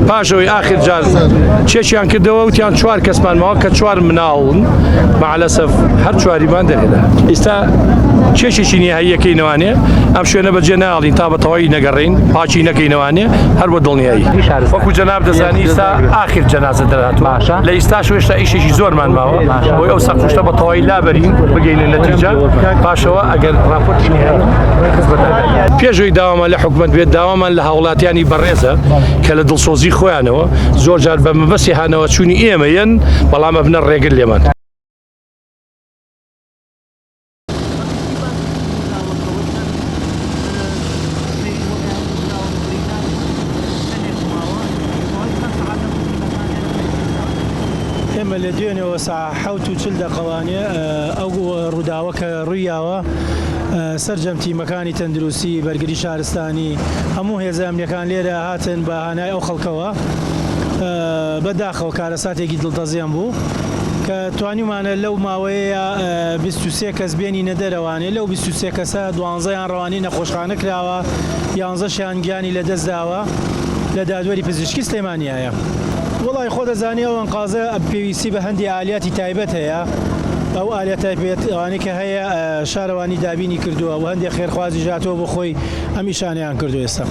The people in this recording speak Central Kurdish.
پاشەوەی ئاخر جار چێکیان کردەوە وتیان 4 کەسمانمەوە کە 4 مناڵن مەعلەسەف هەر 4مان دەرێدا. ئێستا چێشێکی نیهاییەکەینەوانێ ئەم شوێنە بەجێ ناڵین تا بەتەواوی نەگەڕین پاچی نەکەینەوانێ هەر بە دڵنیایی. وەکو جەناب دەزانی ئێستا ئاخر جەنازە دەهاتووە لە ئێستاش هێشتا ئیشێکی زۆرمان ماوە بۆی ئەو سەقفشتە بەتەواوی لابەرین بگەینە نەتیجە پاشەوە ئەگەر راپۆرتی نهایی پێشەوەی داوامان لە حکومەت بێت داوامان لە هاوڵاتیانی بەڕێزە کە لە دڵسۆزی خۆیانەوە زۆر جار بە مەبەستی هانەوە چوونی ئێمەیەن بەڵام ئەبنە ڕێگر لێمان. ئێمە لە دوێنەوە ساعە 7:40 دقەوانێ ئەو ڕووداوەکە ڕوویاوە سەرجەم تیمەکانی تەندروستی بەرگری شارستانی هەموو هێزە ئەمنیەکان لێرە هاتن بە هانای ئەو خەڵکەوە بەداخەوە کارەساتێکی دڵتەزیان بوو کە توانیمانە لەو ماوەیە 23 کەس بێنی نەدەرەوانێ لەو 23 کەسە 12یان ڕەوانی نەخۆشخانە کراوە 11شیان گیانی لەدەستداوە لە دادوەری پزیشکی سلێمانیایە. وڵی خۆ دەزانێ ئەو ئەنقازە پێویستی بە هەندی ئالیاتی تایبەت هەیە ئەو ئالیا تایبەتوانی کە هەیە شارەوانی دابینی کردووە و هەندێک خێرخوازی ژاتەوە بۆ خۆی ئەم ئیشانەیان کردو ئێستا.